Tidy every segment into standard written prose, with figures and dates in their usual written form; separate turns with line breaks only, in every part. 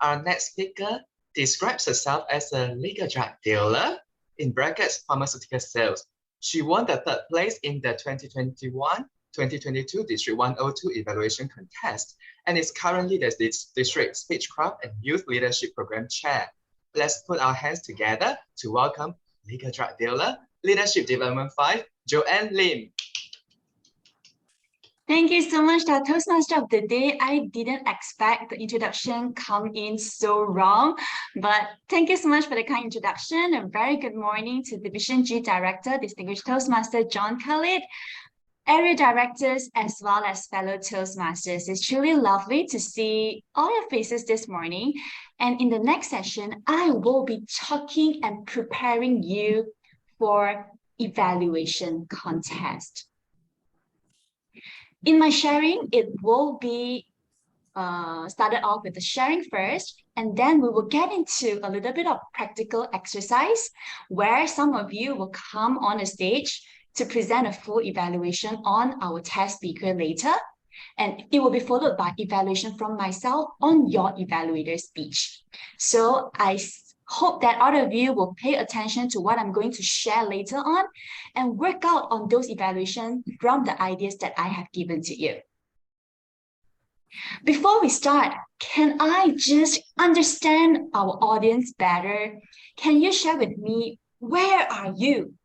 Our next speaker describes herself as a legal drug dealer, in brackets, pharmaceutical sales. She won the third place in the 2021-2022 District 102 evaluation contest and is currently the District Speechcraft and Youth Leadership Program Chair. Let's put our hands together to welcome legal drug dealer, Leadership Development 5, Joanne Lim.
Thank you so much, the Toastmaster of the Day. I didn't expect the introduction come in so wrong, but thank you so much for the kind introduction. A very good morning to Division G Director, Distinguished Toastmaster John Khalid, area directors, as well as fellow Toastmasters. It's truly lovely to see all your faces this morning. And in the next session, I will be talking and preparing you for evaluation contest. In my sharing, it will be started off with the sharing first, and then we will get into a little bit of practical exercise where some of you will come on a stage to present a full evaluation on our test speaker later, and it will be followed by evaluation from myself on your evaluator speech. So I hope that all of you will pay attention to what I'm going to share later on and work out on those evaluations from the ideas that I have given to you. Before we start, can I just understand our audience better? Can you share with me, where are you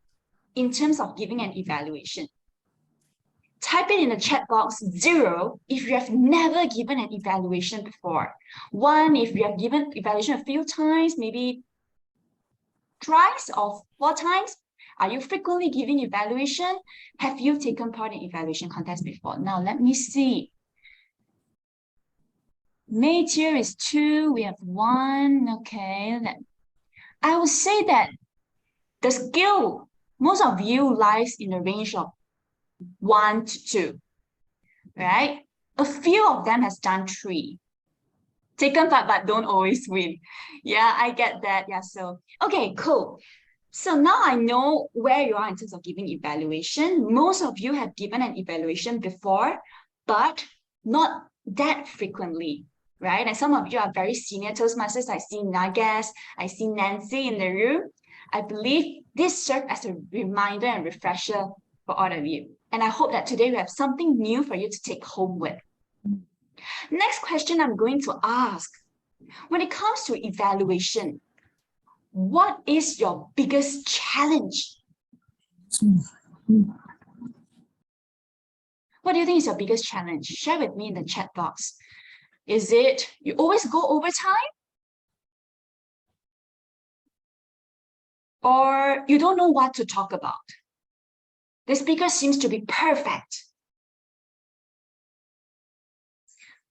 in terms of giving an evaluation? Type it in the chat box 0 if you have never given an evaluation before. 1 if you have given evaluation a few times, maybe twice or 4 times. Are you frequently giving evaluation? Have you taken part in evaluation contest before? Now let me see. Made here is 2. We have 1. Okay. I would say that the skill, most of you lies in the range of 1 to 2, right? A few of them has done 3. Taken part, but don't always win. Yeah, I get that. Yeah, so, okay, cool. So now I know where you are in terms of giving evaluation. Most of you have given an evaluation before, but not that frequently, right? And some of you are very senior Toastmasters. I see Nagas, I see Nancy in the room. I believe this serves as a reminder and refresher for all of you. And I hope that today we have something new for you to take home with. Next question I'm going to ask. When it comes to evaluation, what is your biggest challenge? What do you think is your biggest challenge? Share with me in the chat box. Is it you always go over time? Or you don't know what to talk about? The speaker seems to be perfect.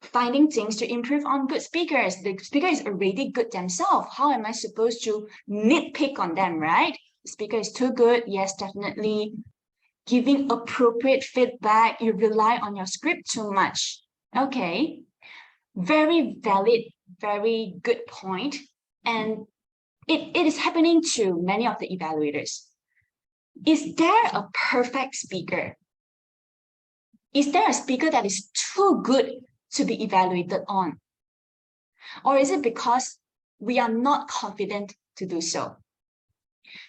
Finding things to improve on good speakers. The speaker is already good themselves. How am I supposed to nitpick on them, right? The speaker is too good. Yes, definitely. Giving appropriate feedback. You rely on your script too much. Okay. Very valid, very good point. And it is happening to many of the evaluators. Is there a perfect speaker? Is there a speaker that is too good to be evaluated on? Or is it because we are not confident to do so?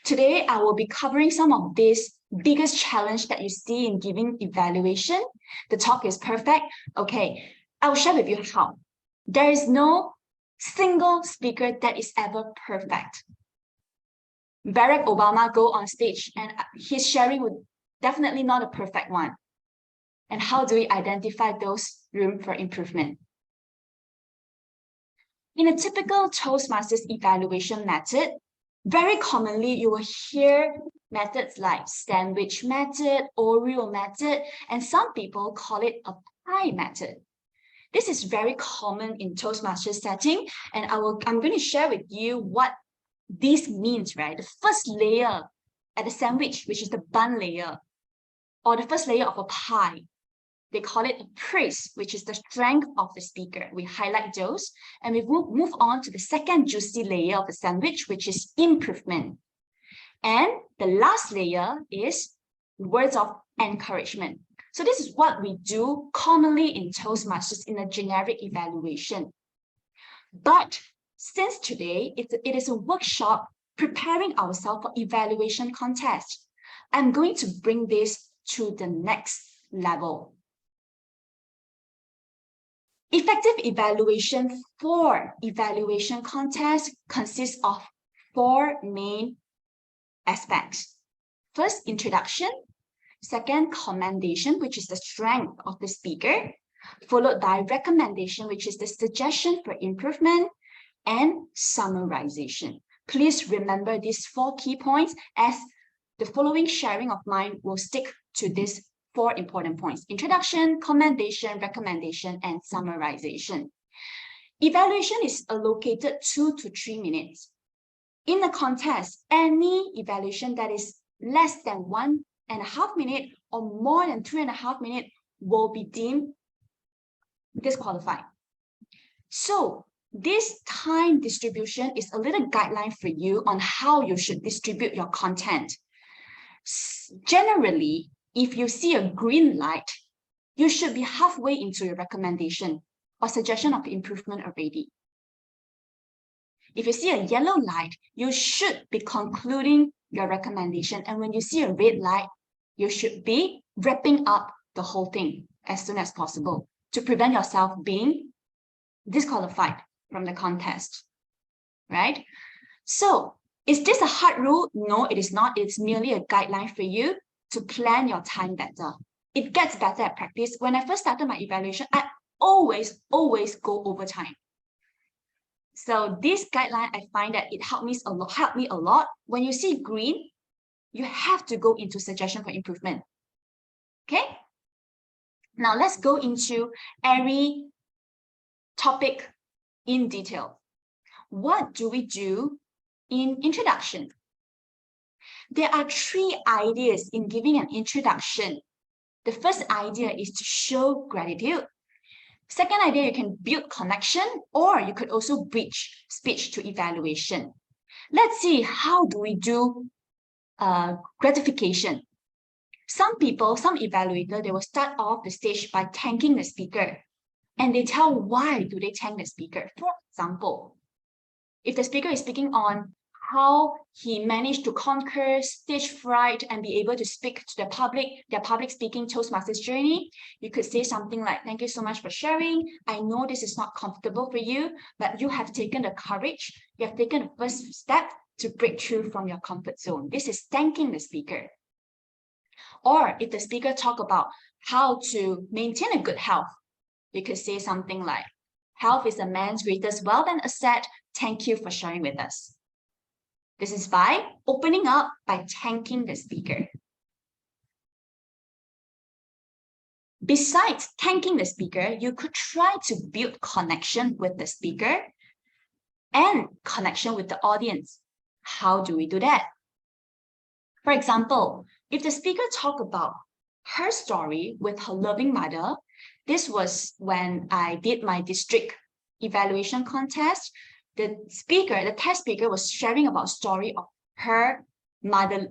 Today, I will be covering some of these biggest challenge that you see in giving evaluation. The talk is perfect. Okay, I will share with you how. There is no single speaker that is ever perfect. Barack Obama go on stage and his sharing would definitely not a perfect one. And how do we identify those room for improvement? In a typical Toastmasters evaluation method, very commonly you will hear methods like sandwich method, Oreo method, and some people call it a pie method. This is very common in Toastmasters setting, and I'm going to share with you what this means, right? The first layer at the sandwich, which is the bun layer, or the first layer of a pie, they call it a praise, which is the strength of the speaker. We highlight those, and we move on to the second juicy layer of the sandwich, which is improvement. And the last layer is words of encouragement. So this is what we do commonly in Toastmasters in a generic evaluation. But since today it is a workshop preparing ourselves for evaluation contest, I'm going to bring this to the next level. Effective evaluation for evaluation contest consists of 4 main aspects. First, introduction. Second, commendation, which is the strength of the speaker, followed by recommendation, which is the suggestion for improvement, and summarization. Please remember these 4 key points, as the following sharing of mine will stick to these 4 important points: introduction, commendation, recommendation, and summarization. Evaluation is allocated 2 to 3 minutes. In a contest, any evaluation that is less than 1.5 minutes or more than 3.5 minutes will be deemed disqualified. So this time distribution is a little guideline for you on how you should distribute your content. Generally, if you see a green light, you should be halfway into your recommendation or suggestion of improvement already. If you see a yellow light, you should be concluding your recommendation. And when you see a red light, you should be wrapping up the whole thing as soon as possible to prevent yourself being disqualified from the contest, right? So is this a hard rule? No, it is not. It's merely a guideline for you to plan your time better. It gets better at practice. When I first started my evaluation, I always go over time. So this guideline, I find that it helped me a lot. When you see green, you have to go into suggestion for improvement. Okay? Now let's go into every topic in detail. What do we do in introduction? There are 3 ideas in giving an introduction. The first idea is to show gratitude. Second idea, you can build connection, or you could also bridge speech to evaluation. Let's see, how do we do gratification? Some people, some evaluators, they will start off the stage by thanking the speaker, and they tell why do they thank the speaker. For example, if the speaker is speaking on how he managed to conquer stage fright and be able to speak to the public, their public speaking Toastmasters journey, you could say something like, thank you so much for sharing. I know this is not comfortable for you, but you have taken the courage, you have taken the first step to break through from your comfort zone. This is thanking the speaker. Or if the speaker talk about how to maintain a good health, you could say something like, health is a man's greatest wealth and asset. Thank you for sharing with us. This is by opening up by thanking the speaker. Besides thanking the speaker, you could try to build connection with the speaker and connection with the audience. How do we do that? For example, if the speaker talk about her story with her loving mother, this was when I did my district evaluation contest. The test speaker was sharing about story of her mother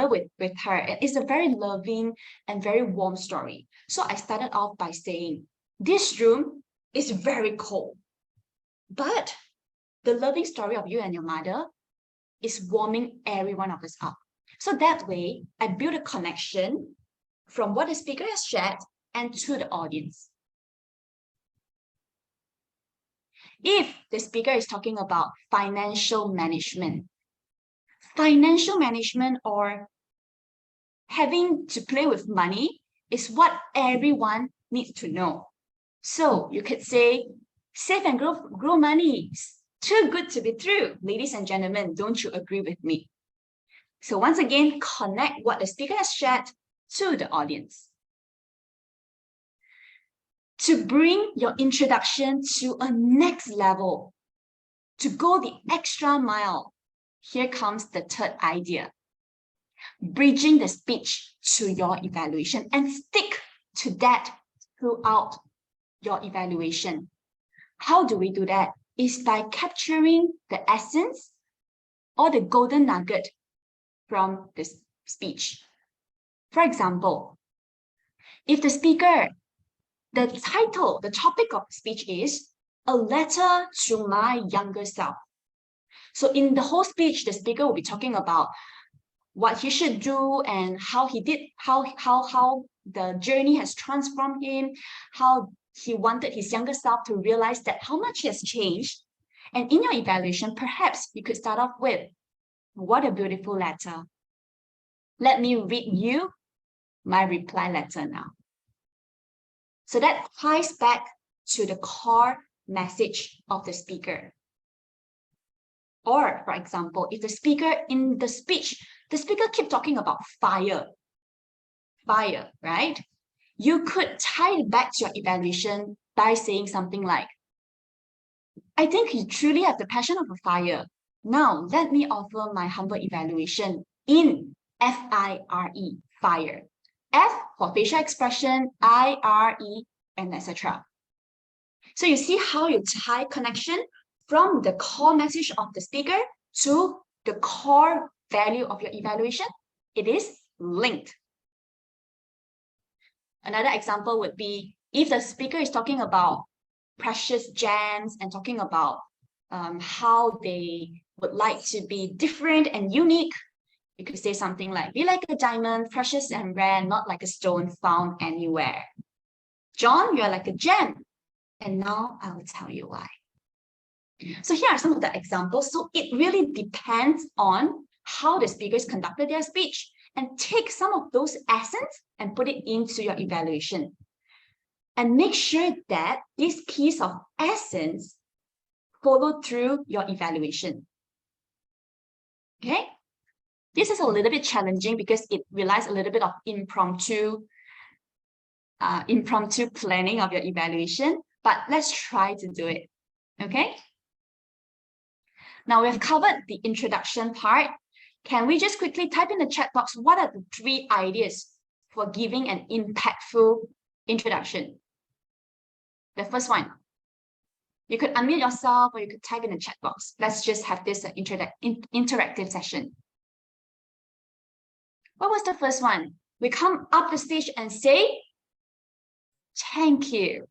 with her. It's a very loving and very warm story. So I started off by saying, this room is very cold, but the loving story of you and your mother is warming every one of us up. So that way, I built a connection from what the speaker has shared and to the audience. If the speaker is talking about financial management or having to play with money is what everyone needs to know. So you could say, save and grow money. Too good to be true. Ladies and gentlemen, don't you agree with me? So once again, connect what the speaker has shared to the audience. To bring your introduction to a next level, to go the extra mile, here comes the third idea. Bridging the speech to your evaluation, and stick to that throughout your evaluation. How do we do that? Is by capturing the essence or the golden nugget from this speech. For example, if the speaker, the title, the topic of the speech is a letter to my younger self. So in the whole speech, the speaker will be talking about what he should do and how he did, how the journey has transformed him, how he wanted his younger self to realize that how much he has changed. And in your evaluation, perhaps you could start off with, what a beautiful letter. Let me read you my reply letter now. So that ties back to the core message of the speaker. Or, for example, if the speaker in the speech, the speaker keep talking about fire, right? You could tie it back to your evaluation by saying something like, I think you truly have the passion of a fire. Now, let me offer my humble evaluation in F-I-R-E, fire. F for facial expression, I-R-E, and etc. So you see how you tie connection from the core message of the speaker to the core value of your evaluation. It is linked. Another example would be if the speaker is talking about precious gems and talking about how they would like to be different and unique, you could say something like, be like a diamond, precious and rare, not like a stone found anywhere. John, you're like a gem. And now I will tell you why. So here are some of the examples. So it really depends on how the speakers conducted their speech, and take some of those essence and put it into your evaluation. And make sure that this piece of essence follow through your evaluation. Okay? This is a little bit challenging because it relies a little bit of impromptu planning of your evaluation, but let's try to do it. Okay? Now we have covered the introduction part. Can we just quickly type in the chat box, what are the 3 ideas for giving an impactful introduction? The first one, you could unmute yourself or you could type in the chat box. Let's just have this interactive session. What was the first one? We come up the stage and say, thank you.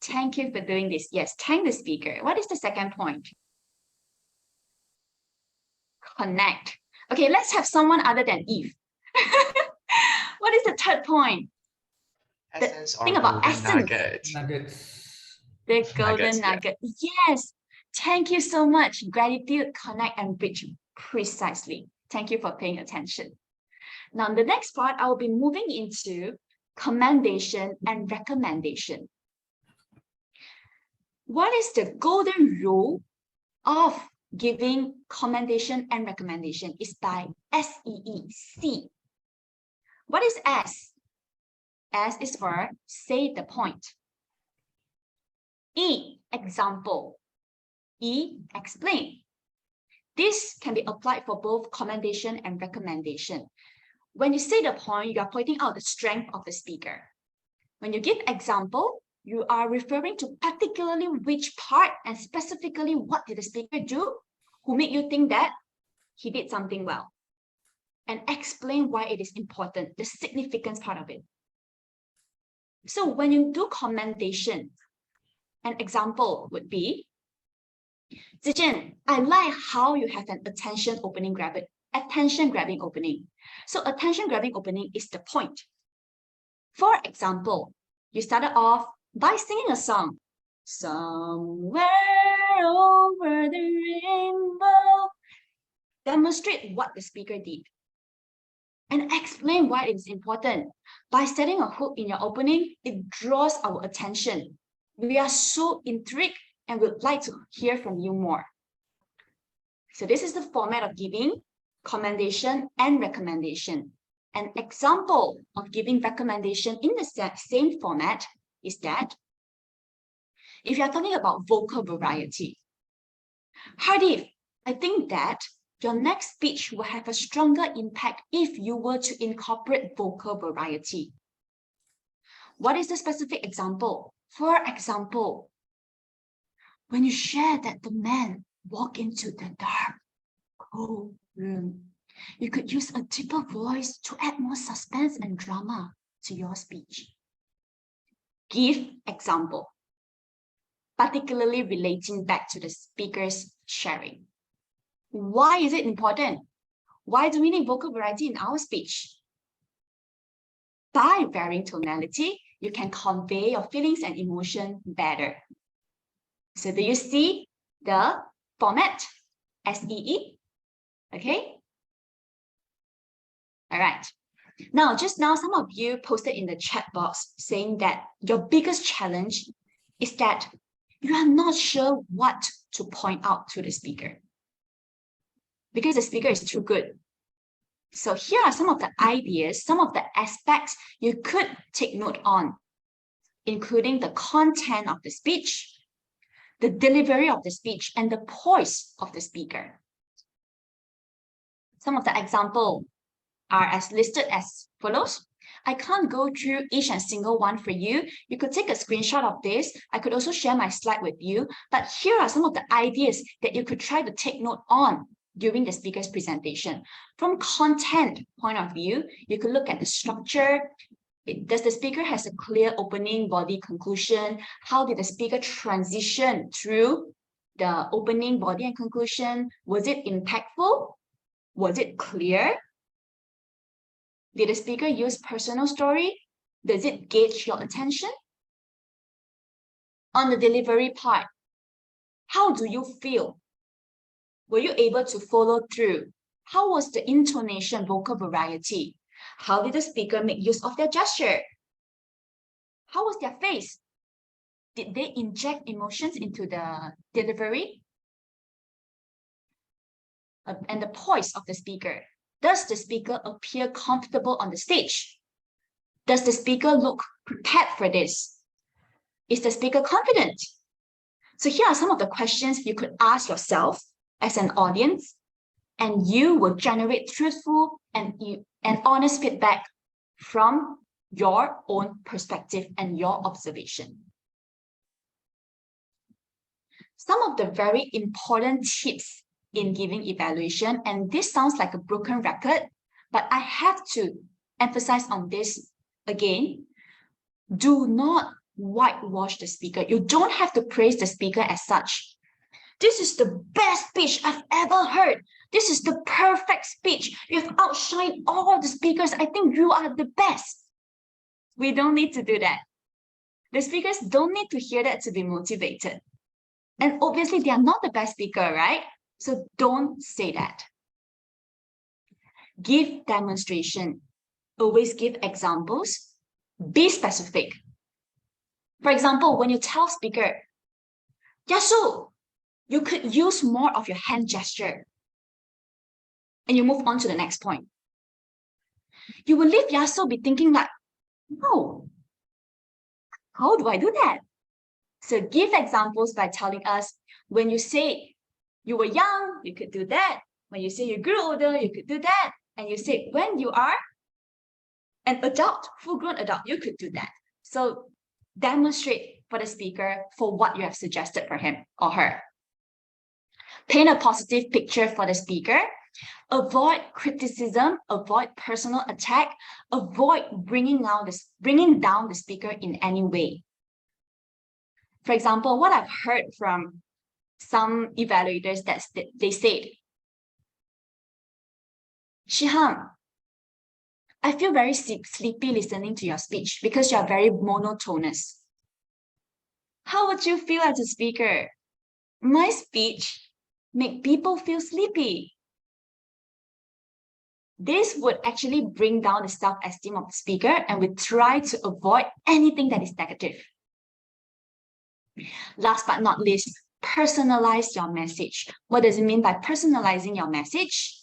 Thank you for doing this. Yes, thank the speaker. What is the second point? Connect. Okay, let's have someone other than Eve. What is the third point?
Essence or
thing about
golden
essence.
Nuggets.
The golden
Nuggets, yeah.
nugget. Yes. Thank you so much. Gratitude, connect, and bridge. Precisely. Thank you for paying attention. Now, in the next part, I will be moving into commendation and recommendation. What is the golden rule of giving commendation and recommendation? Is by SEEC. What is S? S is for say the point. E, example. E, explain. This can be applied for both commendation and recommendation. When you say the point, you are pointing out the strength of the speaker. When you give example, you are referring to particularly which part and specifically what did the speaker do who made you think that he did something well. And explain why it is important, the significance part of it. So when you do commendation, an example would be, Zijian, I like how you have an attention-grabbing opening. So attention-grabbing opening is the point. For example, you started off by singing a song. Somewhere over the rainbow. Demonstrate what the speaker did. And explain why it is important. By setting a hook in your opening, it draws our attention. We are so intrigued and would like to hear from you more. So this is the format of giving commendation and recommendation. An example of giving recommendation in the same format is that if you're talking about vocal variety, Hardeep, I think that your next speech will have a stronger impact if you were to incorporate vocal variety. What is the specific example? For example, when you share that the man walked into the dark, cold room, you could use a deeper voice to add more suspense and drama to your speech. Give example. particularly relating back to the speaker's sharing. Why is it important? Why do we need vocal variety in our speech? By varying tonality, you can convey your feelings and emotion better. So do you see the format? SEE? Okay? All right. Now, just now, some of you posted in the chat box saying that your biggest challenge is that you are not sure what to point out to the speaker because the speaker is too good. So here are some of the ideas, some of the aspects you could take note on, including the content of the speech, the delivery of the speech, and the poise of the speaker. Some of the examples are as listed as follows. I can't go through each and single one for you. You could take a screenshot of this. I could also share my slide with you, but here are some of the ideas that you could try to take note on during the speaker's presentation. From content point of view, you could look at the structure. Does the speaker has a clear opening, body, conclusion? How did the speaker transition through the opening, body, and conclusion? Was it impactful? Was it clear? Did the speaker use personal story? Does it gauge your attention? On the delivery part, how do you feel? Were you able to follow through? How was the intonation, vocal variety? How did the speaker make use of their gesture? How was their face? Did they inject emotions into the delivery? And the poise of the speaker. Does the speaker appear comfortable on the stage? Does the speaker look prepared for this? Is the speaker confident? So here are some of the questions you could ask yourself as an audience, and you will generate truthful and honest feedback from your own perspective and your observation. Some of the very important tips in giving evaluation, and this sounds like a broken record, but I have to emphasize on this again. Do not whitewash the speaker. You don't have to praise the speaker as such. This is the best speech I've ever heard. This is the perfect speech. You've outshined all the speakers. I think you are the best. We don't need to do that. The speakers don't need to hear that to be motivated. And obviously, they are not the best speaker, right? So don't say that. Give demonstration. Always give examples. Be specific. For example, when you tell speaker, Yasu, you could use more of your hand gesture. And you move on to the next point. You will leave Yasu be thinking like, no, how do I do that? So give examples by telling us, when you say you were young, you could do that. When you say you grew older, you could do that. And you say when you are an adult, full-grown adult, you could do that. So demonstrate for the speaker for what you have suggested for him or her. Paint a positive picture for the speaker. Avoid criticism, avoid personal attack, avoid bringing down the speaker in any way. For example, what I've heard from some evaluators that they said, Shihang, I feel very sleepy listening to your speech because you are very monotonous. How would you feel as a speaker? My speech make people feel sleepy. This would actually bring down the self-esteem of the speaker, and we try to avoid anything that is negative. Last but not least, personalize your message. What does it mean by personalizing your message?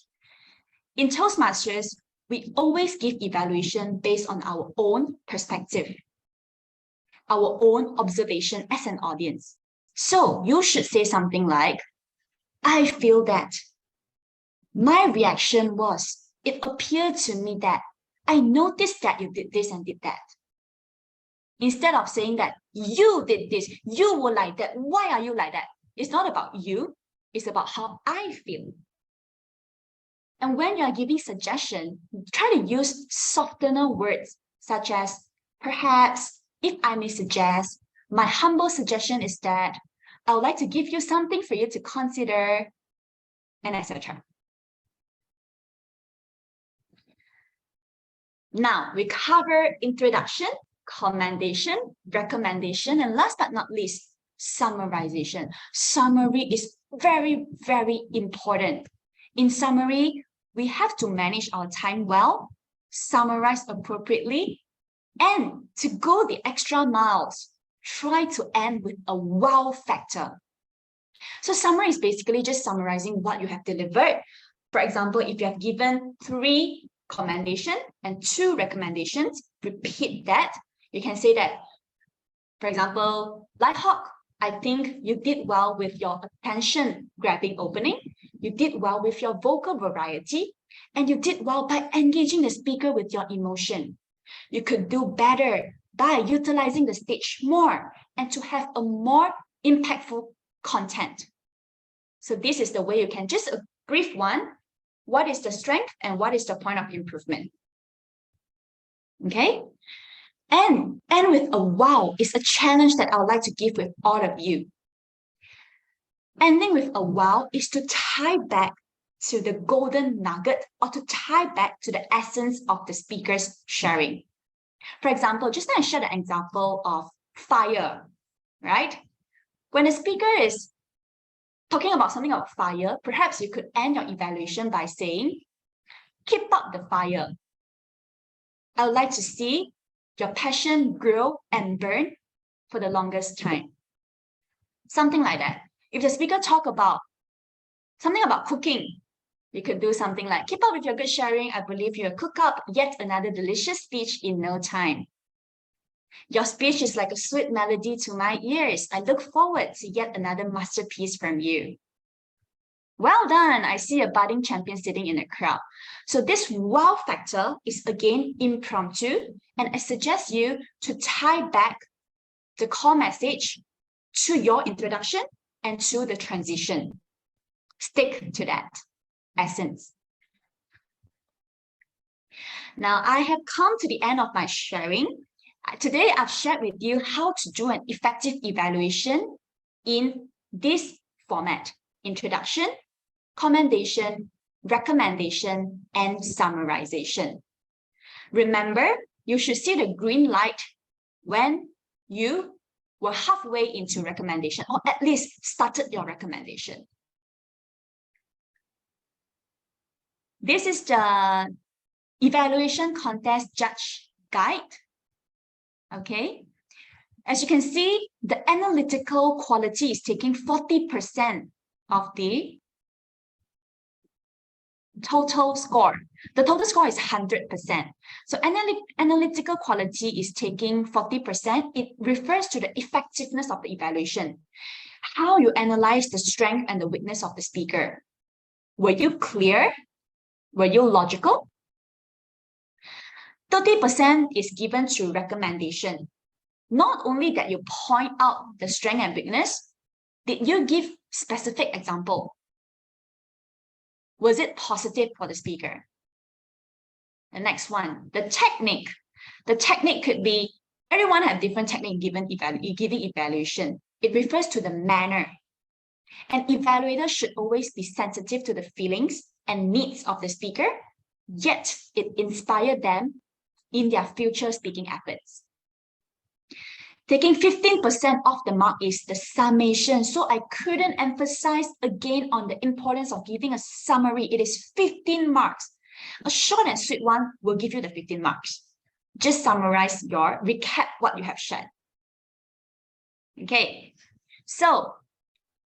In Toastmasters, we always give evaluation based on our own perspective, our own observation as an audience. So you should say something like, I feel that. My reaction was, it appeared to me that I noticed that you did this and did that. Instead of saying that you did this, you were like that, why are you like that? It's not about you, it's about how I feel. And when you're giving suggestion, try to use softener words such as, perhaps, if I may suggest, My humble suggestion is that I would like to give you something for you to consider, and etc. Now, we cover introduction, commendation, recommendation, and last but not least, summarization. Summary is very, very important. In summary, we have to manage our time well, summarize appropriately, and to go the extra miles, try to end with a wow factor. So summary is basically just summarizing what you have delivered. For example, if you have given 3 commendation and 2 recommendations, repeat that. You can say that, for example, Lighthawk, I think you did well with your attention-grabbing opening. You did well with your vocal variety, and you did well by engaging the speaker with your emotion. You could do better by utilizing the stage more and to have a more impactful content. So this is the way you can just a brief one. What is the strength and what is the point of improvement? Okay. And with a wow is a challenge that I would like to give with all of you. Ending with a wow is to tie back to the golden nugget or to tie back to the essence of the speaker's sharing. For example, just now I shared an example of fire, right? When a speaker is talking about something about fire, perhaps you could end your evaluation by saying, keep up the fire. I would like to see your passion grow and burn for the longest time. Something like that. If the speaker talk about something about cooking, you could do something like, keep up with your good sharing. I believe you'll cook up yet another delicious speech in no time. Your speech is like a sweet melody to my ears. I look forward to yet another masterpiece from you. Well done. I see a budding champion sitting in the crowd. So this wow factor is again impromptu, and I suggest you to tie back the core message to your introduction and to the transition. Stick to that essence. Now, I have come to the end of my sharing. Today, I've shared with you how to do an effective evaluation in this format: introduction, commendation, recommendation, and summarization. Remember, you should see the green light when you were halfway into recommendation, or at least started your recommendation. This is the evaluation contest judge guide. Okay. As you can see, the analytical quality is taking 40% of the total score. The total score is 100%. So analytical quality is taking 40%. It refers to the effectiveness of the evaluation. How you analyze the strength and the weakness of the speaker. Were you clear? Were you logical? 30% is given to recommendation. Not only that you point out the strength and weakness, did you give specific example? Was it positive for the speaker? The next one, the technique. The technique could be, everyone have different technique giving evaluation. It refers to the manner. An evaluator should always be sensitive to the feelings and needs of the speaker, yet it inspired them in their future speaking efforts. Taking 15% off the mark is the summation. So I couldn't emphasize again on the importance of giving a summary. It is 15 marks. A short and sweet one will give you the 15 marks. Just summarize recap what you have shared. Okay, so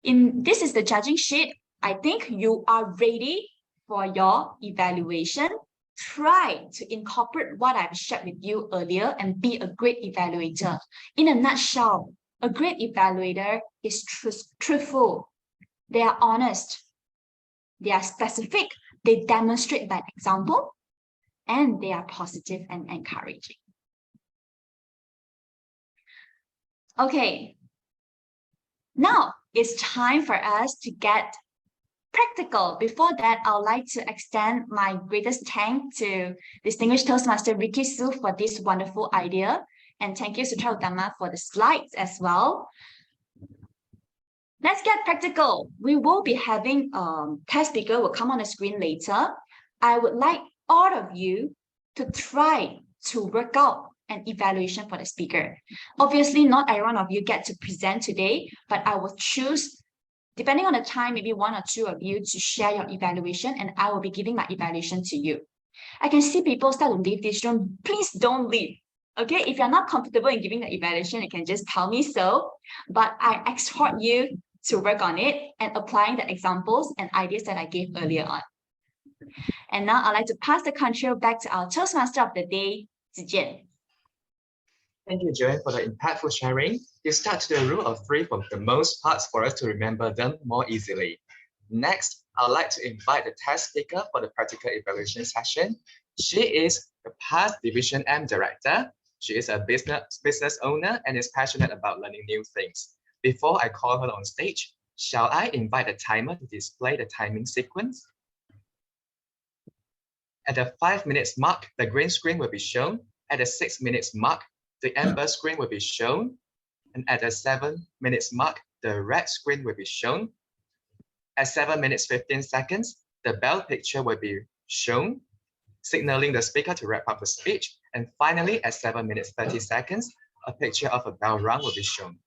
this is the judging sheet. I think you are ready for your evaluation. Try to incorporate what I've shared with you earlier and be a great evaluator. In a nutshell, a great evaluator is truthful. They are honest. They are specific. They demonstrate by example, and they are positive and encouraging. Okay. Now it's time for us to get practical. Before that, I would like to extend my greatest thanks to distinguished Toastmaster Ricky Su for this wonderful idea. And thank you, Sutera Utama, for the slides as well. Let's get practical. We will be having test speaker will come on the screen later. I would like all of you to try to work out an evaluation for the speaker. Obviously, not every one of you get to present today, but I will choose, depending on the time, maybe one or two of you to share your evaluation, and I will be giving my evaluation to you. I can see people start to leave this room. Please don't leave. Okay, if you're not comfortable in giving the evaluation, you can just tell me so. But I exhort you to work on it and applying the examples and ideas that I gave earlier on. And now I'd like to pass the control back to our Toastmaster of the day, Zijian.
Thank you, Joanne, for the impactful sharing. You start to the rule of three for the most parts for us to remember them more easily. Next, I'd like to invite the test speaker for the practical evaluation session. She is the past Division M director. She is a business owner and is passionate about learning new things. Before I call her on stage, shall I invite the timer to display the timing sequence? At the 5 minutes mark, the green screen will be shown. At the 6 minutes mark, the amber screen will be shown. And at the 7 minutes mark, the red screen will be shown. At 7 minutes 15 seconds, the bell picture will be shown, signaling the speaker to wrap up the speech. And finally, at 7 minutes 30 seconds, a picture of a bell rung will be shown.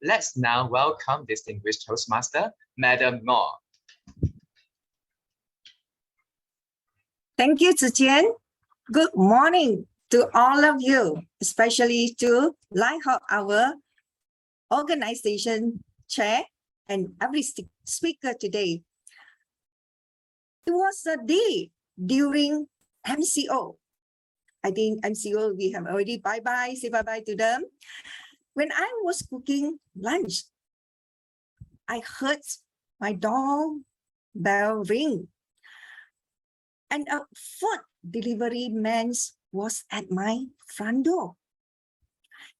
Let's now welcome distinguished Toastmaster, Madam Ngoh.
Thank you, Zijian. Good morning to all of you, especially to Lighthawk, our organization chair, and every speaker today. It was a day during MCO. I think MCO, we have already bye-bye, say bye-bye to them. When I was cooking lunch, I heard my doorbell ring. And a food delivery man was at my front door.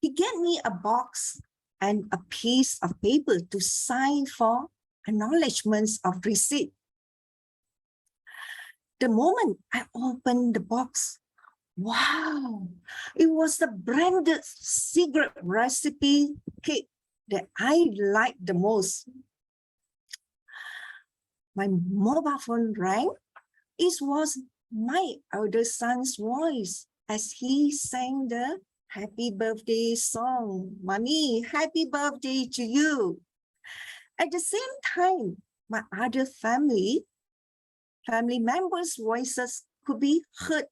He gave me a box and a piece of paper to sign for acknowledgements of receipt. The moment I opened the box, wow, it was the branded secret recipe cake that I liked the most. My mobile phone rang. It was my elder son's voice as he sang the happy birthday song. Mommy, happy birthday to you. At the same time, my other family members' voices could be heard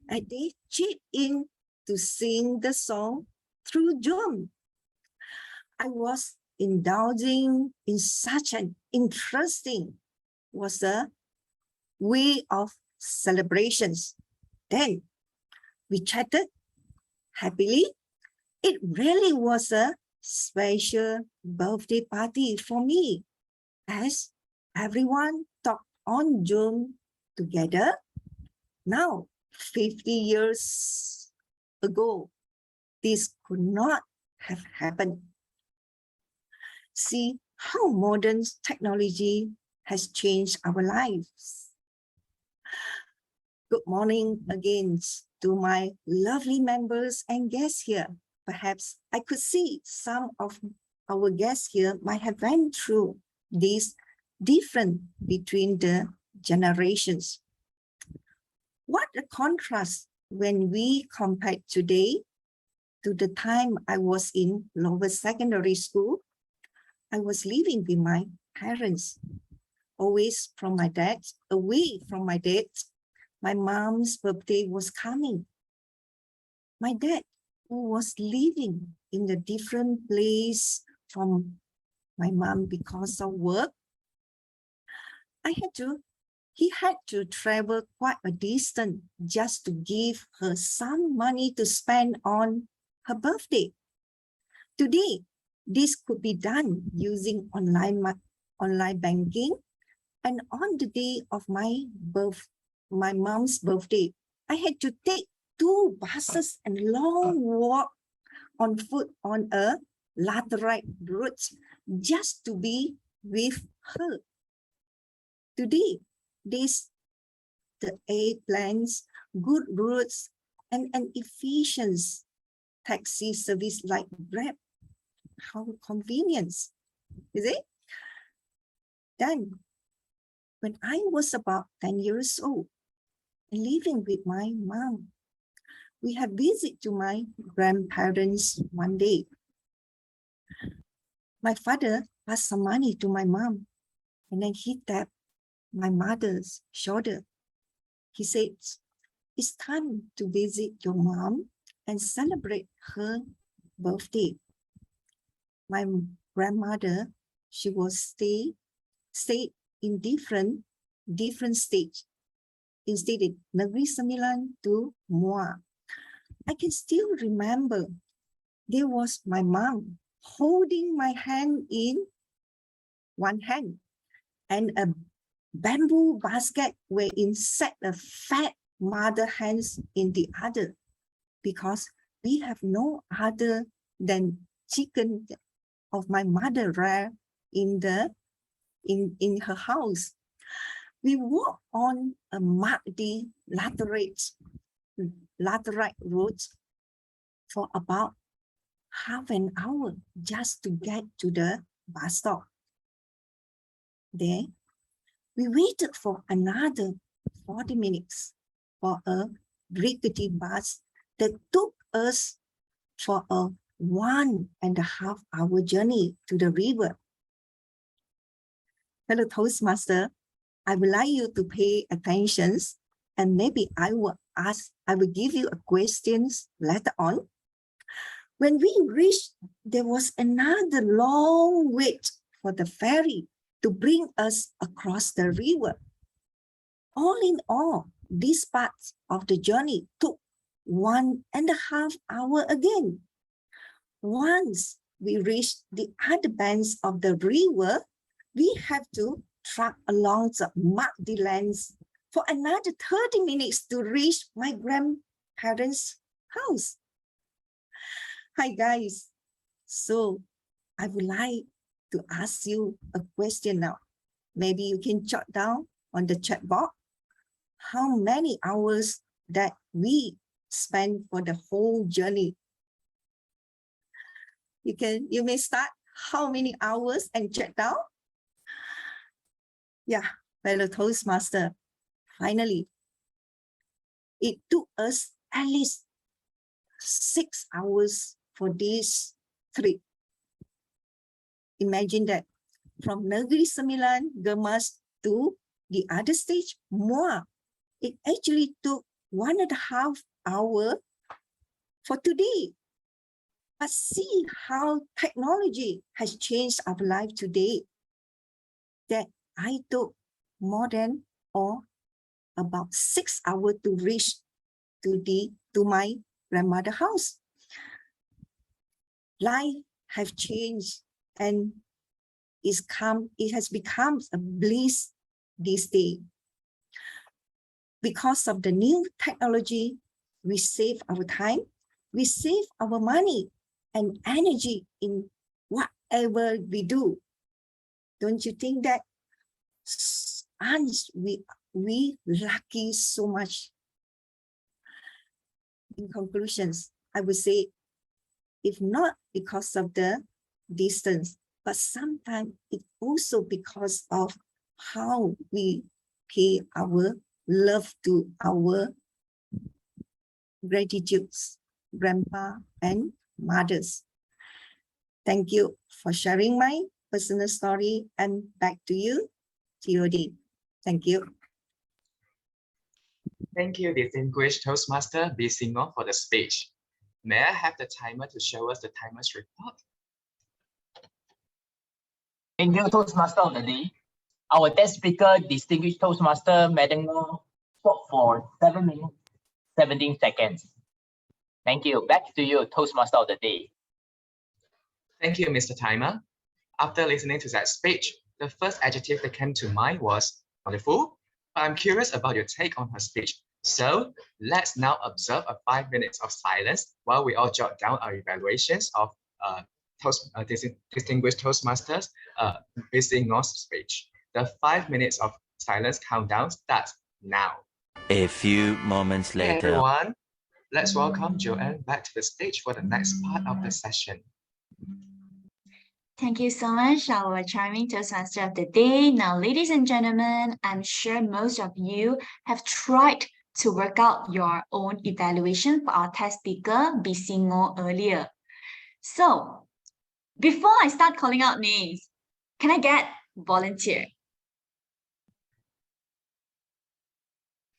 and they chipped in to sing the song through Zoom. I was indulging in such an interesting way of celebrations. Then we chatted happily. It really was a special birthday party for me as everyone talked on Zoom together. Now, 50 years ago, this could not have happened. See how modern technology has changed our lives. Good morning again to my lovely members and guests here. Perhaps I could see some of our guests here might have went through this difference between the generations. What a contrast when we compare today to the time I was in lower secondary school. I was living with my parents, always from my dad, away from my dad. My mom's birthday was coming. My dad, who was living in a different place from my mom because of work, he had to travel quite a distance just to give her some money to spend on her birthday. Today, this could be done using online banking. And on the day of my mom's birthday, I had to take 2 buses and long walk on foot on a laterite route just to be with her. Today, the airplanes, good roads, and an efficient taxi service like Grab. How convenient, is it? Then, when I was about 10 years old, living with my mom, we had visit to my grandparents one day. My father passed some money to my mom, and then he tapped my mother's shoulder. He said, "It's time to visit your mom and celebrate her birthday." My grandmother, she was stayed in different stage. Instead of Negeri Sembilan to Muar. I can still remember there was my mom holding my hand in one hand and a bamboo basket wherein sat a fat mother hands in the other, because we have no other than chicken of my mother rare in her house. We walk on a muddy laterite road for about half an hour just to get to the bus stop. There, we waited for another 40 minutes for a rickety bus that took us for a 1.5 hour journey to the river. Fellow Toastmaster, I would like you to pay attention, and maybe I will give you a questions later on. When we reached, there was another long wait for the ferry to bring us across the river. All in all, this part of the journey took 1.5 hours again. Once we reached the other banks of the river, we have to trek along the muddy lands for another 30 minutes to reach my grandparents' house. Hi guys, so I would like to ask you a question now. Maybe you can jot down on the chat box how many hours that we spent for the whole journey. You may start how many hours and check down. Yeah, fellow Toastmaster, finally, it took us at least 6 hours for this trip. Imagine that from Negeri Sembilan, Gemas to the other stage, Muar. It actually took 1.5 hours for today. But see how technology has changed our life today. That I took more than or about 6 hours to reach to my grandmother's house. Life have changed, and it has become a bliss this day. Because of the new technology, we save our time, we save our money and energy in whatever we do. Don't you think that we lucky so much? In conclusions, I would say, if not because of the distance, but sometimes it also because of how we pay our love to our gratitudes, grandpa and mothers. Thank you for sharing my personal story, and back to you, TOD. Thank you.
Thank you, distinguished Toastmaster B. Ngoh, for the speech. May I have the timer to show us the timer's report?
Thank you, Toastmaster of the day. Our guest speaker, distinguished Toastmaster Madam Ngoh, spoke for 7 minutes, 17 seconds. Thank you. Back to you, Toastmaster of the day.
Thank you, Mr. Timer. After listening to that speech, the first adjective that came to mind was wonderful, but I'm curious about your take on her speech. So let's now observe a 5 minutes of silence while we all jot down our evaluations of distinguished Toastmasters Ms. Ngoh's speech. The 5 minutes of silence countdown starts now.
A few moments later.
Hey everyone, Let's welcome Joanne back to the stage for the next part of the session.
Thank you so much, our charming Toastmaster of the day. Now, ladies and gentlemen, I'm sure most of you have tried to work out your own evaluation for our test speaker, BC Ngoh, earlier. So, before I start calling out names, can I get volunteer?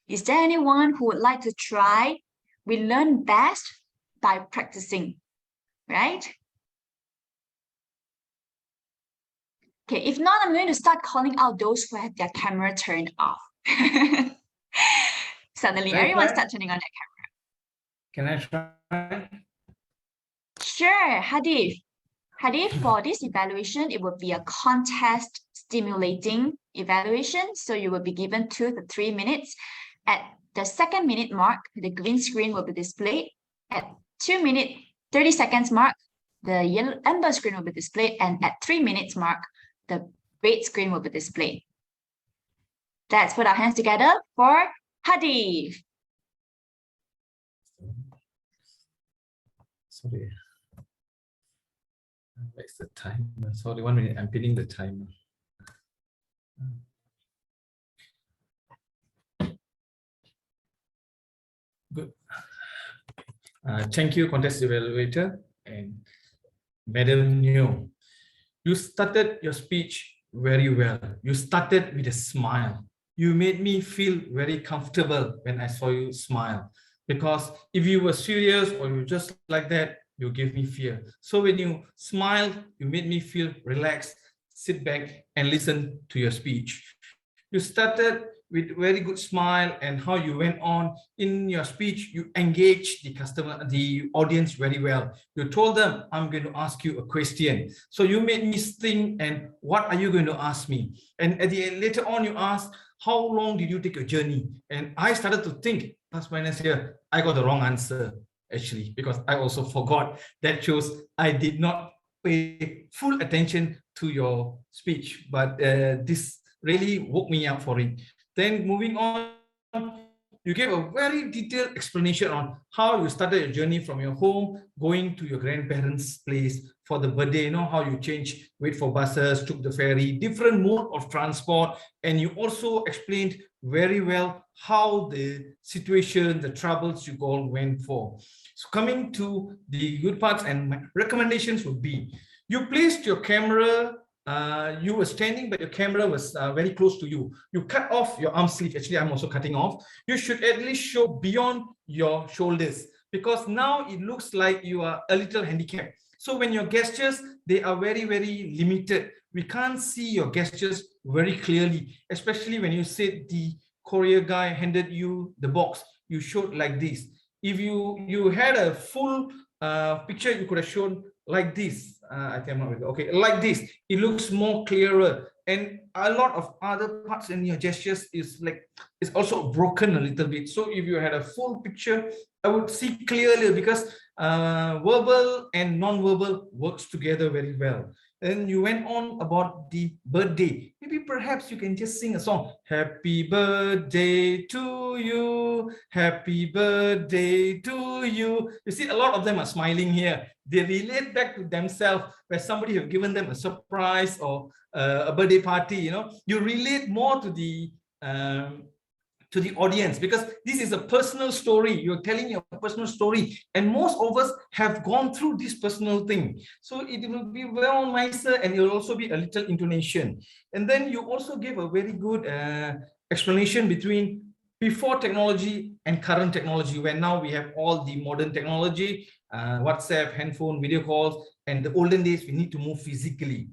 Is there anyone who would like to try? We learn best by practicing, right? Okay, if not, I'm going to start calling out those who have their camera turned off. Suddenly, everyone starts turning on their camera.
Can I try?
Sure, Hadif. Hadif, for this evaluation, it will be a contest stimulating evaluation. So you will be given 2 to 3 minutes. At the 2nd minute mark, the green screen will be displayed. At 2 minute, 30 seconds mark, the yellow amber screen will be displayed. And at 3 minutes mark, the red screen will be displayed. Let's put our hands together for Hadif.
Sorry. Where's the timer? Sorry, 1 minute. I'm pinning the timer. Good. Thank you, contest evaluator and Madam Ngoh. You started your speech very well. You started with a smile. You made me feel very comfortable when I saw you smile. Because if you were serious or you just like that, you give me fear. So when you smiled, you made me feel relaxed, sit back and listen to your speech. You started with very good smile, and how you went on in your speech, you engaged the audience very well. You told them, I'm going to ask you a question. So you made me think, and what are you going to ask me? And at the end, later on, you asked, how long did you take a journey? And I started to think, plus minus here, I got the wrong answer, actually, because I also forgot. That shows I did not pay full attention to your speech, but this really woke me up for it. Then moving on, you gave a very detailed explanation on how you started your journey from your home, going to your grandparents' place for the birthday, you know, how you changed, wait for buses, took the ferry, different mode of transport. And you also explained very well how the situation, the troubles you all went for. So coming to the good parts, and my recommendations would be, you placed your camera, you were standing, but your camera was very close to you. You cut off your arm sleeve. Actually, I'm also cutting off. You should at least show beyond your shoulders, because now it looks like you are a little handicapped. So when your gestures, they are very, very limited. We can't see your gestures very clearly, especially when you said the courier guy handed you the box. You showed like this. If you had a full picture, you could have shown like this. I think I'm not okay, like this. It looks more clearer, and a lot of other parts in your gestures is like, it's also broken a little bit. So if you had a full picture, I would see clearly, because verbal and non-verbal works together very well. And you went on about the birthday. Maybe perhaps you can just sing a song. Happy birthday to you. Happy birthday to you. You see, a lot of them are smiling here. They relate back to themselves, where somebody have given them a surprise or a birthday party. You know, you relate more to the audience, because this is a personal story. You're telling your personal story, and most of us have gone through this personal thing. So it will be well nicer, and it will also be a little intonation. And then you also gave a very good explanation between before technology and current technology, where now we have all the modern technology, WhatsApp, handphone, video calls, and the olden days we need to move physically.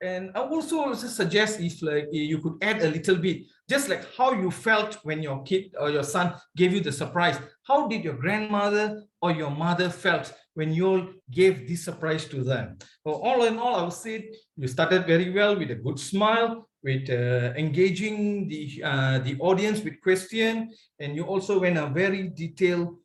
And I also suggest if like you could add a little bit, just like how you felt when your kid or your son gave you the surprise. How did your grandmother or your mother felt when you gave this surprise to them? So all in all, I would say you started very well with a good smile, with engaging the audience with question, and you also went a very detailed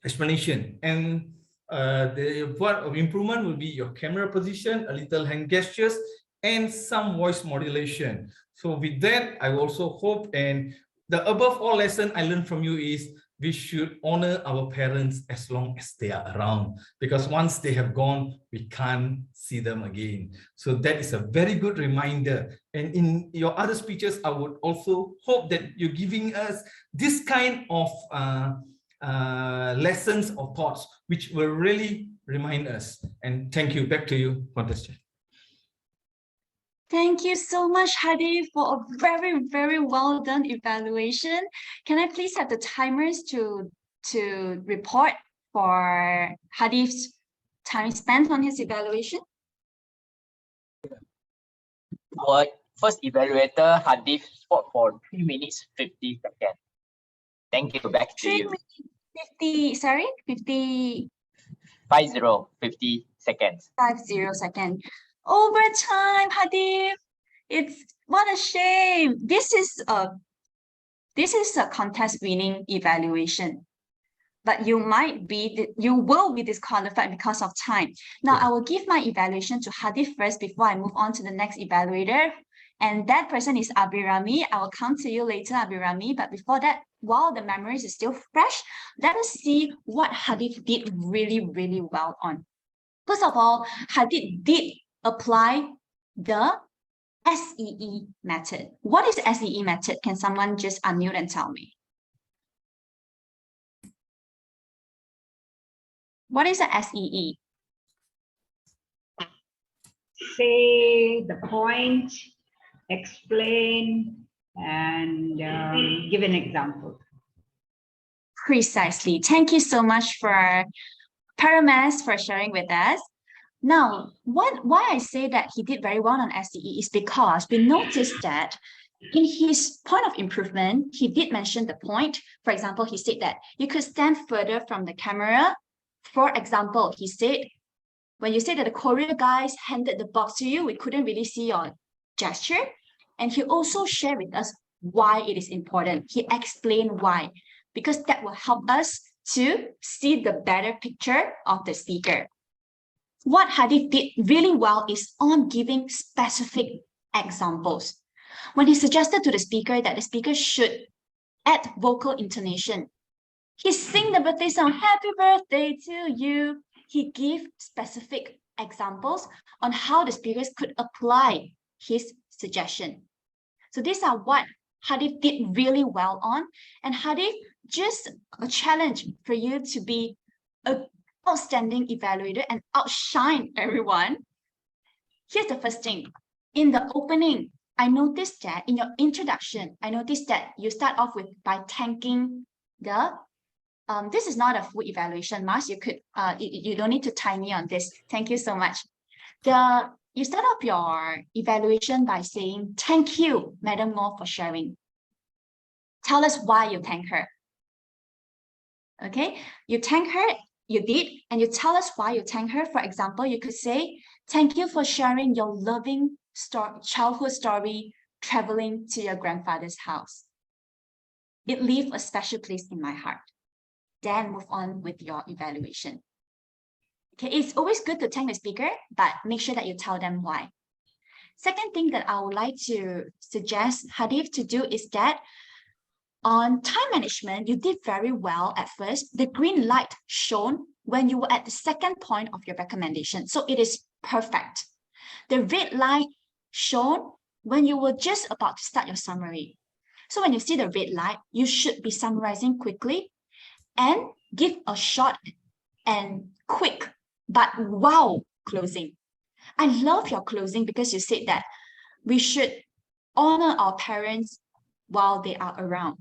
explanation. And the part of improvement will be your camera position, a little hand gestures, and some voice modulation. So with that, I also hope, and the above all lesson I learned from you is we should honor our parents as long as they are around, because once they have gone, we can't see them again. So that is a very good reminder. And in your other speeches, I would also hope that you're giving us this kind of lessons or thoughts, which will really remind us. And thank you. Back to you, contestant.
Thank you so much, Hadi, for a very, very well done evaluation. Can I please have the timers to report for Hadi's time spent on his evaluation?
Our first evaluator, Hadi, spoke for 3 minutes 50 seconds. Thank you. Back to
3
you.
minutes 50, sorry, 50.
50 seconds.
50 seconds. Overtime, Hadi. It's what a shame. This is a contest winning evaluation, but you will be disqualified because of time. Now I will give my evaluation to Hadi first before I move on to the next evaluator. And that person is Abirami. I will come to you later, Abirami. But before that, while the memories is still fresh, let us see what Hadi did really, really well on. First of all, Hadi did apply the SEE method. What is SEE method? Can someone just unmute and tell me? What is a SEE?
Say the point, explain, and give an example.
Precisely. Thank you so much for Paramas for sharing with us. Now, why I say that he did very well on SEE is because we noticed that in his point of improvement, he did mention the point. For example, he said that you could stand further from the camera. For example, he said, when you said that the courier guys handed the box to you, we couldn't really see your gesture. And he also shared with us why it is important. He explained why, because that will help us to see the better picture of the speaker. What Hadi did really well is on giving specific examples. When he suggested to the speaker that the speaker should add vocal intonation, he sang the birthday song, "Happy Birthday to You." He gave specific examples on how the speakers could apply his suggestion. So these are what Hadi did really well on. And Hadi, just a challenge for you to be an outstanding evaluator and outshine everyone. Here's the first thing. In the opening, I noticed that in your introduction, I noticed that you start off with by thanking the this is not a full evaluation, Mas. You could you don't need to time me on this. Thank you so much. You start off your evaluation by saying, "Thank you, Madam Ngoh, for sharing." Tell us why you thank her. Okay, you thank her, you did, and you tell us why you thank her. For example, you could say, "Thank you for sharing your loving childhood story traveling to your grandfather's house. It leaves a special place in my heart." Then move on with your evaluation. Okay, it's always good to thank the speaker, but make sure that you tell them why. Second thing that I would like to suggest Hadi to do is that on time management, you did very well at first. The green light shone when you were at the second point of your recommendation. So it is perfect. The red light shone when you were just about to start your summary. So when you see the red light, you should be summarizing quickly and give a short and quick, but wow closing. I love your closing because you said that we should honor our parents while they are around.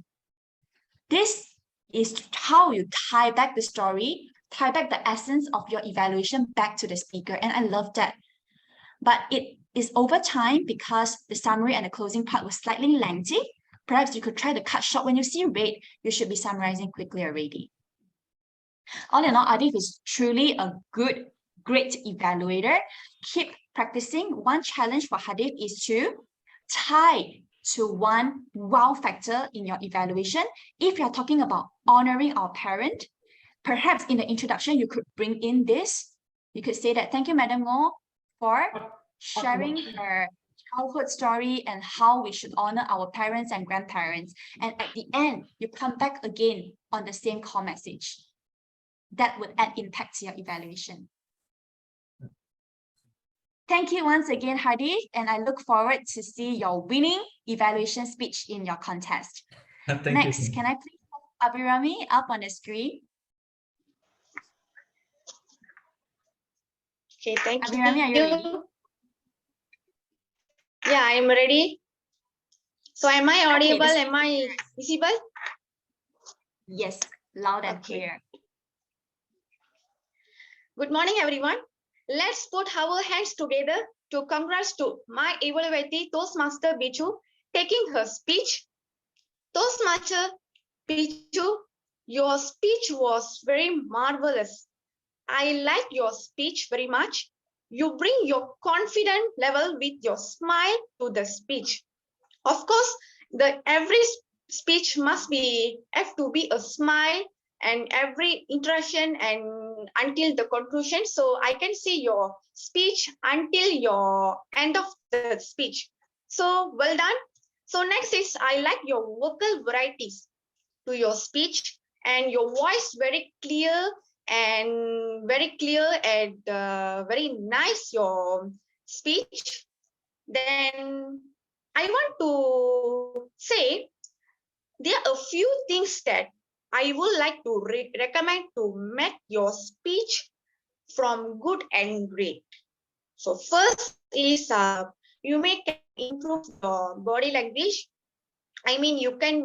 This is how you tie back the story, tie back the essence of your evaluation back to the speaker. And I love that. But it is over time because the summary and the closing part was slightly lengthy. Perhaps you could try to cut short. When you see red, you should be summarizing quickly already. All in all, Adif is truly a great evaluator. Keep practicing. One challenge for Hadif is to tie to one wow factor in your evaluation. If you're talking about honoring our parent, perhaps in the introduction, you could bring in this. You could say that, "Thank you, Madam Ngoh, for sharing her childhood story and how we should honor our parents and grandparents. And at the end, you come back again on the same core message. That would add impact to your evaluation. Thank you once again, Hardeep, and I look forward to see your winning evaluation speech in your contest. Next, can I please have Abhirami up on the screen?
Okay, thank
Abhirami,
you.
are you ready?
Yeah, I'm ready. So am I audible?
Okay,
Am I visible?
yes, loud and
Okay.
clear.
Good morning, everyone. Let's put our hands together to congrats to my evaluatee Toastmaster Bichu taking her speech. Toastmaster Bichu, your speech was very marvelous. I like your speech very much. You bring your confident level with your smile to the speech. Of course, every speech must have to be a smile and every interaction and until the conclusion. So I can see your speech until your end of the speech. So well done. So next is I like your vocal varieties to your speech and your voice very clear and very nice your speech. Then I want to say there are a few things that I would like to recommend to make your speech from good and great. So first is you may improve your body language. I mean, you can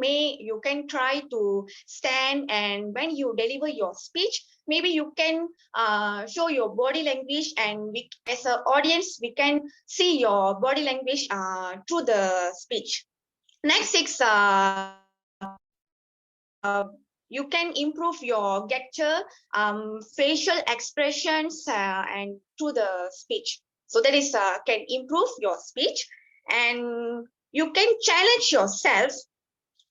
try to stand, and when you deliver your speech, maybe you can show your body language, and we, as an audience, we can see your body language through the speech. Next is you can improve your gesture, facial expressions, and through the speech. So that is can improve your speech, and you can challenge yourself.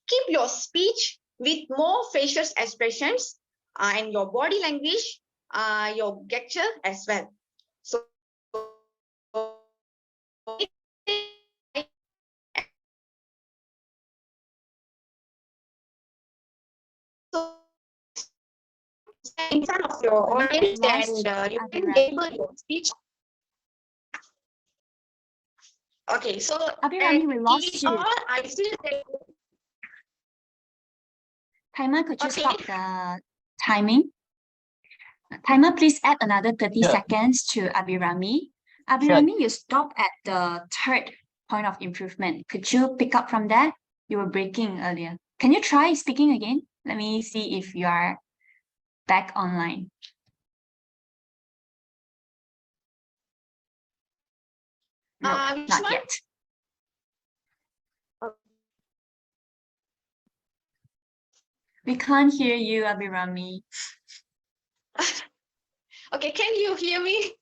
Keep your speech with more facial expressions and your body language, your gesture as well. So in front of your audience and you can deliver your speech. Okay, so
Abhirami, we lost you.
I feel that
Timer, could you
Okay.
stop the timing? Timer, please add another 30
Sure.
seconds to Abhirami. Abhirami, you stopped at the third point of improvement. Could you pick up from that? You were breaking earlier. Can you try speaking again? Let me see if you are back online. No,
which
not
one?
yet. We can't hear you, Abhirami.
Okay, can you hear me?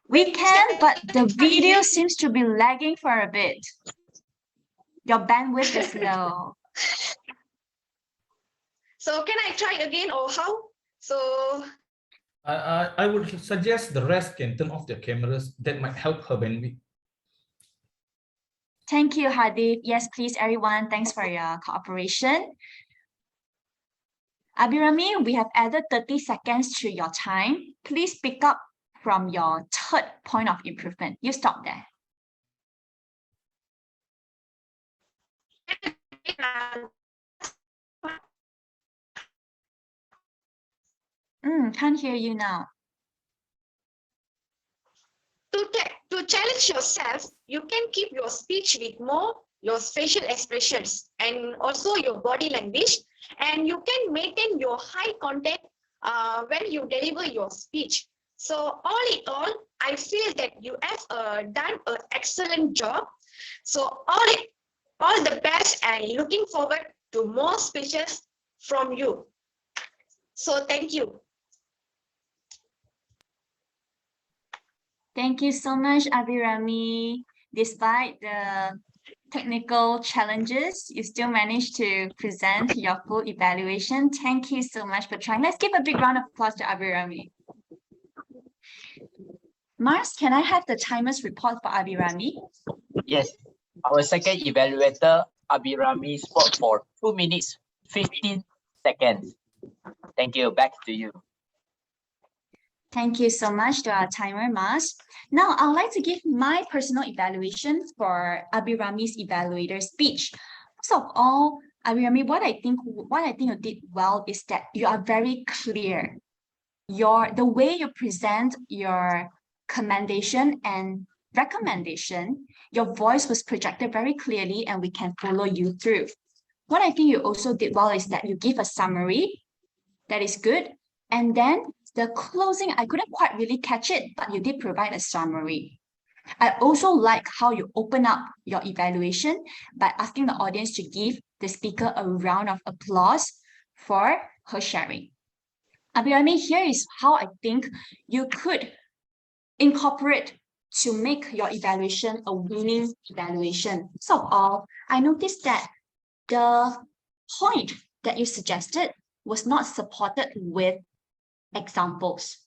We can, but the video seems to be lagging for a bit. Your bandwidth is low.
So can I try again or how? So
I would suggest the rest can turn off their cameras. That might help her bandwidth.
Thank you, Hardeep. Yes, please, everyone. Thanks for your cooperation. Abhirami, we have added 30 seconds to your time. Please pick up from your third point of improvement. You stop there. Can't hear you now.
to challenge yourself, you can keep your speech with more your facial expressions and also your body language, and you can maintain your high contact when you deliver your speech. So all in all, I feel that you have done an excellent job. So all the best, and looking forward to more speeches from you. So thank you.
Thank you so much, Abhirami. Despite the technical challenges, you still managed to present your full evaluation. Thank you so much for trying. Let's give a big round of applause to Abhirami. Mars, can I have the timer's report for Abhirami?
Yes, our second evaluator, Abhirami, spoke for 2 minutes, 15 seconds. Thank you. Back to you.
Thank you so much to our timer, Mars. Now, I'd like to give my personal evaluation for Abhirami's evaluator speech. First of all, Abhirami, what I think you did well is that you are very clear. The way you present your commendation and recommendation, your voice was projected very clearly and we can follow you through. What I think you also did well is that you give a summary. That is good. And then the closing, I couldn't quite really catch it, but you did provide a summary. I also like how you open up your evaluation by asking the audience to give the speaker a round of applause for her sharing. Abhirami, here is how I think you could incorporate to make your evaluation a winning evaluation. First of all, I noticed that the point that you suggested was not supported with examples.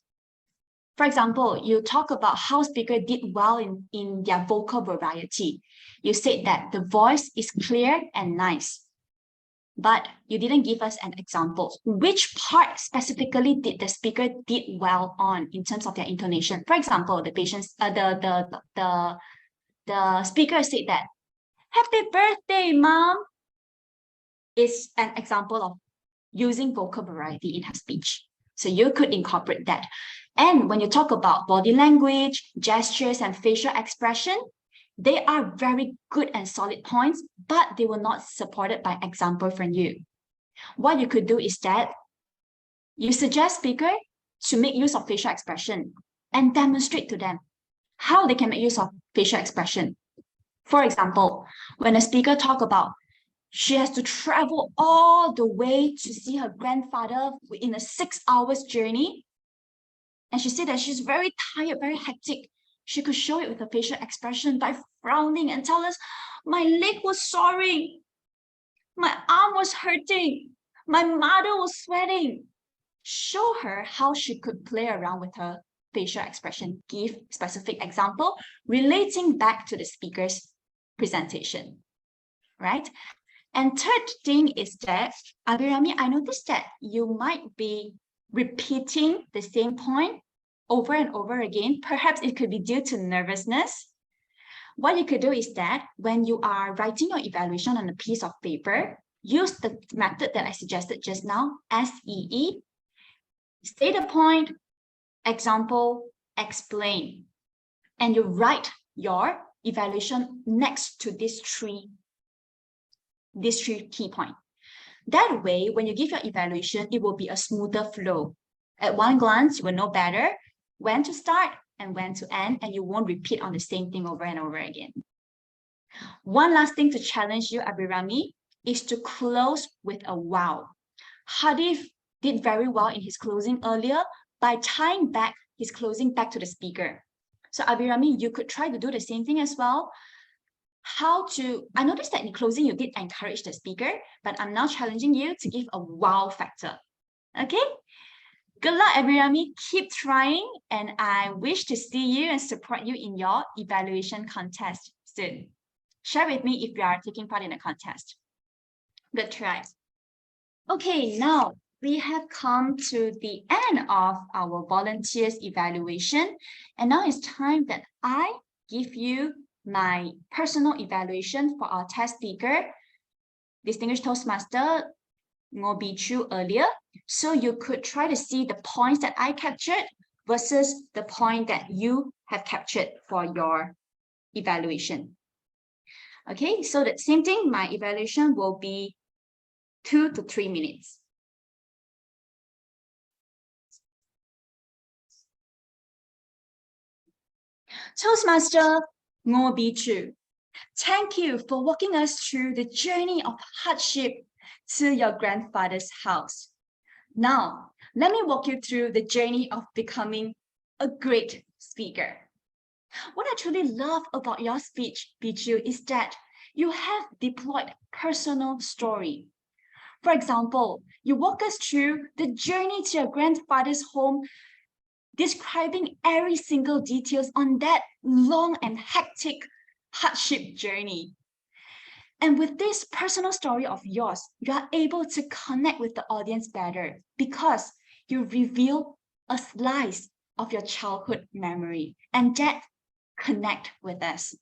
For example, you talk about how speaker did well in their vocal variety. You said that the voice is clear and nice, but you didn't give us an example. Which part specifically did the speaker did well on in terms of their intonation? For example, the speaker said that, "Happy birthday, Mom," is an example of using vocal variety in her speech. So you could incorporate that. And when you talk about body language, gestures, and facial expression, they are very good and solid points, but they were not supported by example from you. What you could do is that you suggest speaker to make use of facial expression and demonstrate to them how they can make use of facial expression. For example, when a speaker talk about she has to travel all the way to see her grandfather in a 6 hours journey, and she said that she's very tired, very hectic, she could show it with a facial expression by frowning and tell us, "My leg was soaring, my arm was hurting, my mother was sweating." Show her how she could play around with her facial expression, give specific example relating back to the speaker's presentation, right? And third thing is that, Abhirami, I noticed that you might be repeating the same point over and over again. Perhaps it could be due to nervousness. What you could do is that when you are writing your evaluation on a piece of paper, use the method that I suggested just now, SEE. State a point, example, explain. And you write your evaluation next to these three key points. That way, when you give your evaluation, it will be a smoother flow. At one glance, you will know better when to start and when to end, and you won't repeat on the same thing over and over again. One last thing to challenge you, Abhirami, is to close with a wow. Hadif did very well in his closing earlier by tying back his closing back to the speaker. So Abhirami, you could try to do the same thing as well. I noticed that in closing, you did encourage the speaker, but I'm now challenging you to give a wow factor. Okay? Good luck, Abhirami. Keep trying, and I wish to see you and support you in your evaluation contest soon. Share with me if you are taking part in a contest. Good try. Okay, now we have come to the end of our volunteers evaluation, and now it's time that I give you my personal evaluation for our test speaker, distinguished Toastmaster Ngoh earlier. So you could try to see the points that I captured versus the point that you have captured for your evaluation. Okay, so the same thing, my evaluation will be 2 to 3 minutes. Toastmaster Ngoh, thank you for walking us through the journey of hardship to your grandfather's house. Now, let me walk you through the journey of becoming a great speaker. What I truly love about your speech, Bichu, is that you have deployed personal story. For example, you walk us through the journey to your grandfather's home, describing every single details on that long and hectic hardship journey. And with this personal story of yours, you are able to connect with the audience better because you reveal a slice of your childhood memory, and that connect with us.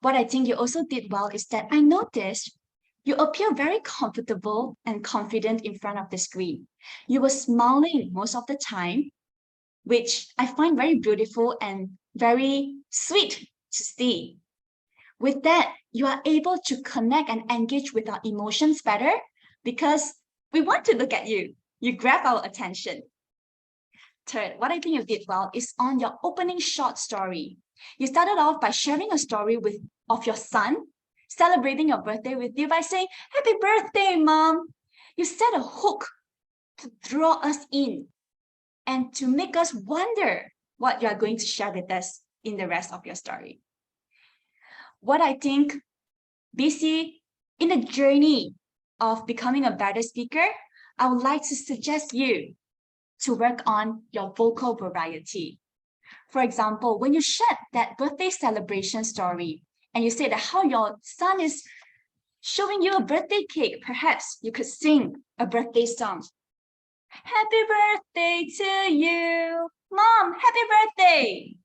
What I think you also did well is that I noticed you appear very comfortable and confident in front of the screen. You were smiling most of the time, which I find very beautiful and very sweet to see. With that, you are able to connect and engage with our emotions better because we want to look at you. You grab our attention. Third, what I think you did well is on your opening short story. You started off by sharing a story of your son celebrating your birthday with you by saying, "Happy birthday, Mom." You set a hook to draw us in and to make us wonder what you are going to share with us in the rest of your story. What I think, BC, in the journey of becoming a better speaker, I would like to suggest you to work on your vocal variety. For example, when you shared that birthday celebration story and you say that how your son is showing you a birthday cake, perhaps you could sing a birthday song. Happy birthday to you, Mom, happy birthday.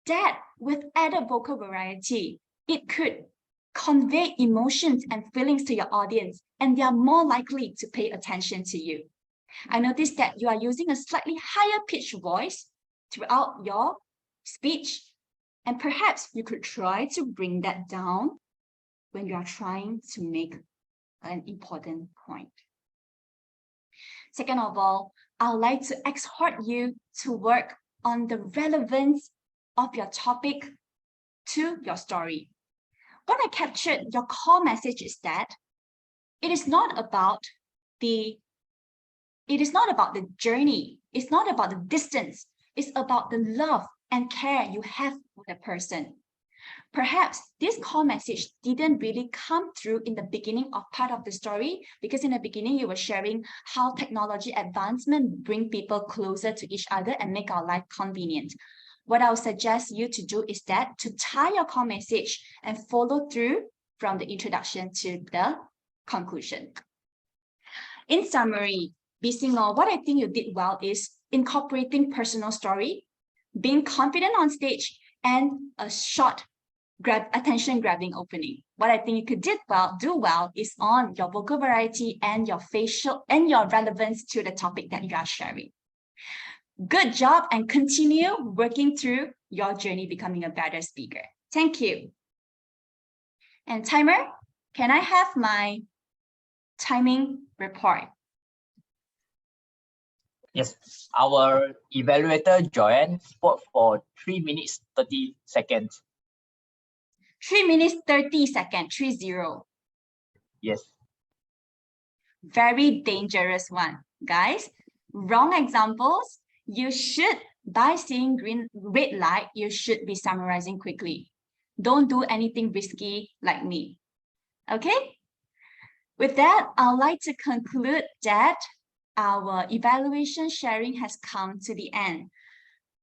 That with added vocal variety, it could convey emotions and feelings to your audience, and they are more likely to pay attention to you. I noticed that you are using a slightly higher pitched voice throughout your speech, and perhaps you could try to bring that down when you are trying to make an important point. Second of all, I would like to exhort you to work on the relevance of your topic to your story. What I captured, your core message is that it is not about the journey, it's not about the distance, it's about the love and care you have for the person. Perhaps this core message didn't really come through in the beginning of part of the story, because in the beginning you were sharing how technology advancement bring people closer to each other and make our life convenient. What I'll suggest you to do is that to tie your core message and follow through from the introduction to the conclusion. In summary, BC Ngoh, what I think you did well is incorporating personal story, being confident on stage, and a short attention grabbing opening. What I think you could do well is on your vocal variety and your facial and your relevance to the topic that you are sharing. Good job, and continue working through your journey becoming a better speaker. Thank you. And timer, can I have my timing report?
Yes, our evaluator Joanne spoke for 3 minutes 30 seconds.
3 minutes 30 seconds, 30.
Yes.
Very dangerous one, guys. Wrong examples. You should, by seeing red light, you should be summarizing quickly. Don't do anything risky like me. Okay? With that, I'd like to conclude that our evaluation sharing has come to the end.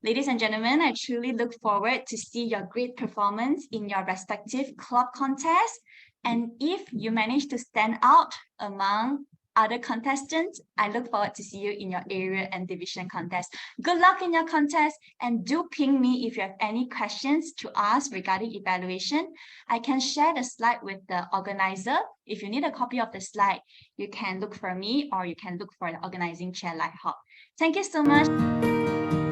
Ladies and gentlemen, I truly look forward to see your great performance in your respective club contests. And if you manage to stand out among other contestants, I look forward to see you in your area and division contest. Good luck in your contest, and do ping me if you have any questions to ask regarding evaluation. I can share the slide with the organizer. If you need a copy of the slide, you can look for me or you can look for the organizing chair Lighthawk. Thank you so much.